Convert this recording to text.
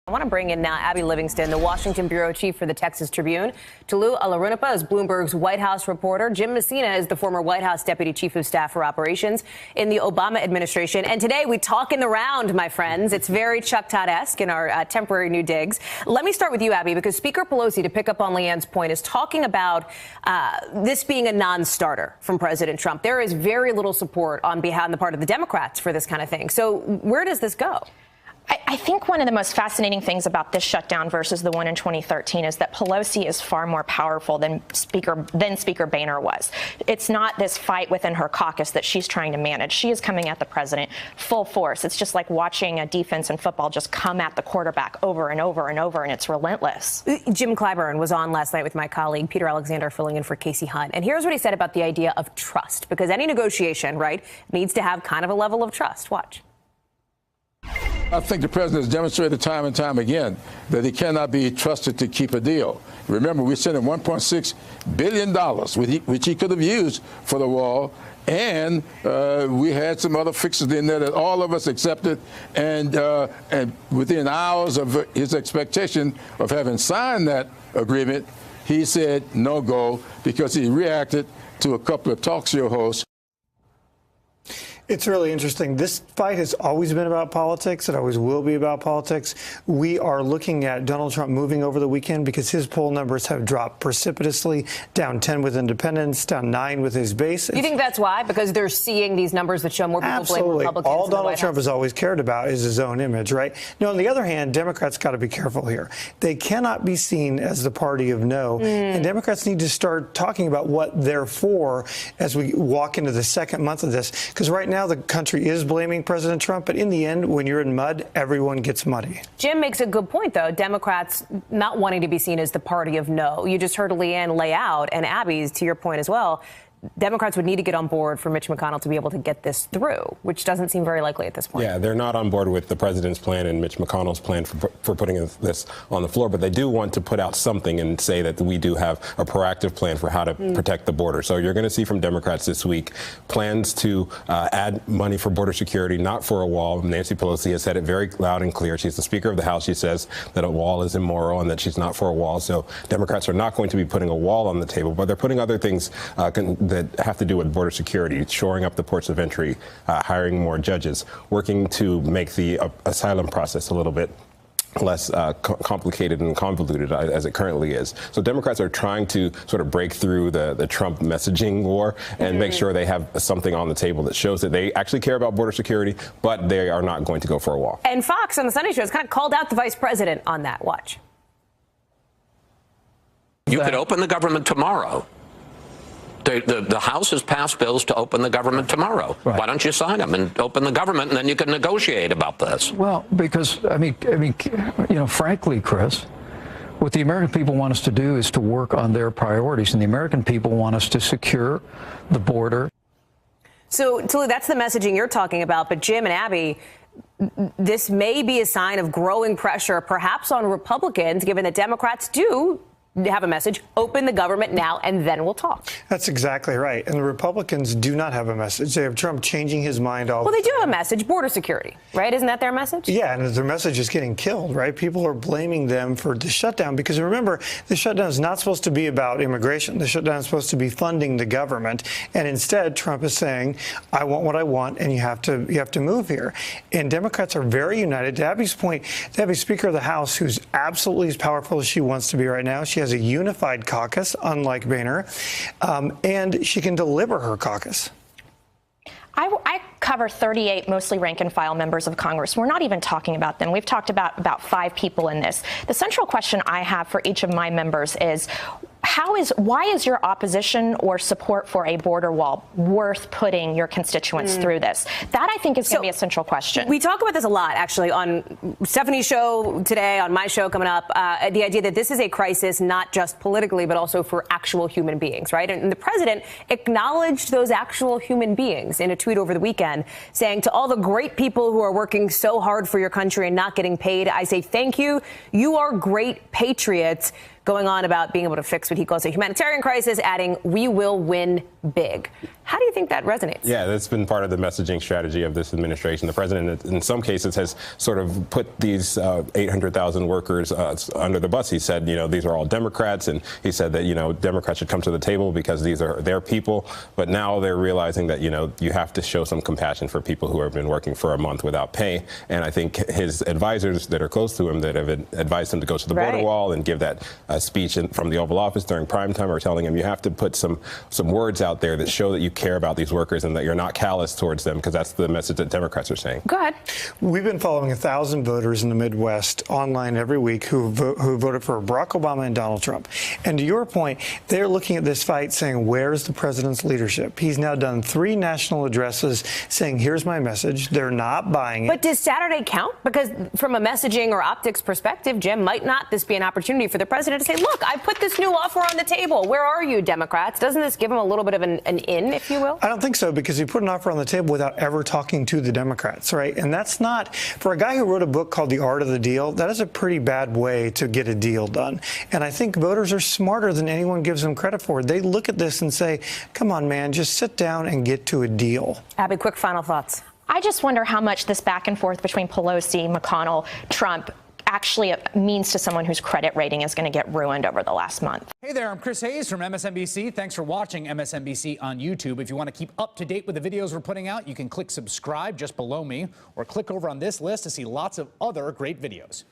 I want to bring in now Abby Livingston, the Washington bureau chief for the Texas Tribune. Tolu Alarunipa is Bloomberg's White House reporter. Jim Messina is the former White House deputy chief of staff for operations in the Obama administration. And today we talk in the round, my friends. It's very Chuck Todd-esque in our temporary new digs. Let me start with you, Abby, because Speaker Pelosi, to pick up on Leanne's point, is talking about this being a non-starter from President Trump. There is very little support on the part of the Democrats for this kind of thing. So where does this go? I think one of the most fascinating things about this shutdown versus the one in 2013 is that Pelosi is far more powerful than Speaker Boehner was. It's not this fight within her caucus that she's trying to manage. She is coming at the president full force. It's just like watching a defense in football just come at the quarterback over and over and over, and it's relentless. Jim Clyburn was on last night with my colleague Peter Alexander filling in for Casey Hunt. And here's what he said about the idea of trust, because any negotiation, right, needs to have kind of a level of trust. Watch. I think the president has demonstrated time and time again that he cannot be trusted to keep a deal. Remember, we sent him $1.6 billion, which he could have used for the wall, and we had some other fixes in there that all of us accepted, and within hours of his expectation of having signed that agreement, he said no go because he reacted to a couple of talk show hosts. It's really interesting. This fight has always been about politics. It always will be about politics. We are looking at Donald Trump moving over the weekend because his poll numbers have dropped precipitously, down 10 with independents, down 9 with his base. You think that's why? Because they're seeing these numbers that show more people blame Republicans. All Donald Trump has always cared about is his own image, right? Now, on the other hand, Democrats got to be careful here. They cannot be seen as the party of no. And Democrats need to start talking about what they're for as we walk into the second month of this. Because right now, the country is blaming President Trump, but in the end, when you're in mud, everyone gets muddy. Jim makes a good point, though. Democrats not wanting to be seen as the party of no. You just heard Leanne lay out, and Abby's, to your point as well, Democrats would need to get on board for Mitch McConnell to be able to get this through, which doesn't seem very likely at this point. Yeah, they're not on board with the president's plan and Mitch McConnell's plan for putting this on the floor, but they do want to put out something and say that we do have a proactive plan for how to protect the border. So you're going to see from Democrats this week plans to add money for border security, not for a wall. Nancy Pelosi has said it very loud and clear. She's the Speaker of the House. She says that a wall is immoral and that she's not for a wall. So Democrats are not going to be putting a wall on the table, but they're putting other things that have to do with border security, shoring up the ports of entry, hiring more judges, working to make the asylum process a little bit less complicated and convoluted as it currently is. So Democrats are trying to sort of break through the Trump messaging war and make sure they have something on the table that shows that they actually care about border security, but they are not going to go for a wall. And Fox on the Sunday Show has kind of called out the vice president on that. Watch. You could open the government tomorrow. The House has passed bills to open the government tomorrow. Right. Why don't you sign them and open the government, and then you can negotiate about this? Well, because, I mean, frankly, Chris, what the American people want us to do is to work on their priorities, and the American people want us to secure the border. So, Tolu, that's the messaging you're talking about. But Jim and Abby, this may be a sign of growing pressure, perhaps on Republicans, given that Democrats do have a message, open the government now, and then we'll talk. That's exactly right. And the Republicans do not have a message. They have Trump changing his mind all. Well, they do have a message, border security, right? Isn't that their message? Yeah, and their message is getting killed, right? People are blaming them for the shutdown because, remember, the shutdown is not supposed to be about immigration. The shutdown is supposed to be funding the government. And instead, Trump is saying, I want what I want, and you have to move here. And Democrats are very united. To Abby's point, they have a Speaker of the House who's absolutely as powerful as she wants to be right now. She has a unified caucus, unlike Boehner, and she can deliver her caucus. I cover 38 mostly rank and file members of Congress. We're not even talking about them. We've talked about 5 people in this. The central question I have for each of my members is, why is your opposition or support for a border wall worth putting your constituents through this? That, I think, is going to be a central question. We talk about this a lot, actually, on Stephanie's show today, on my show coming up, the idea that this is a crisis not just politically, but also for actual human beings, right? And the president acknowledged those actual human beings in a tweet over the weekend, saying, to all the great people who are working so hard for your country and not getting paid, I say thank you. You are great patriots. going on about being able to fix what he calls a humanitarian crisis, adding, "We will win big." How do you think that resonates? Yeah, that's been part of the messaging strategy of this administration. The president, in some cases, has sort of put these 800,000 workers under the bus. He said, these are all Democrats, and he said that, Democrats should come to the table because these are their people. But now they're realizing that, you have to show some compassion for people who have been working for a month without pay. And I think his advisors that are close to him that have advised him to go to the border wall and give that speech from the Oval Office during prime time are telling him you have to put some words out there that show that you care about these workers and that you're not callous towards them, because that's the message that Democrats are saying. Go ahead. We've been following 1,000 voters in the Midwest online every week who voted for Barack Obama and Donald Trump. And to your point, they're looking at this fight saying, where's the president's leadership? He's now done 3 national addresses saying, here's my message. They're not buying it. But does Saturday count? Because from a messaging or optics perspective, Jim, might not this be an opportunity for the president to say, look, I put this new offer on the table. Where are you, Democrats? Doesn't this give him a little bit of an in, if you will? I don't think so, because he put an offer on the table without ever talking to the Democrats, right? And that's not, for a guy who wrote a book called The Art of the Deal, that is a pretty bad way to get a deal done. And I think voters are smarter than anyone gives them credit for. They look at this and say, come on, man, just sit down and get to a deal. Abby, quick final thoughts. I just wonder how much this back and forth between Pelosi, McConnell, Trump actually means to someone whose credit rating is going to get ruined over the last month. Hey there, I'm Chris Hayes from MSNBC. Thanks for watching MSNBC on YouTube. If you want to keep up to date with the videos we're putting out, you can click subscribe just below me, or click over on this list to see lots of other great videos.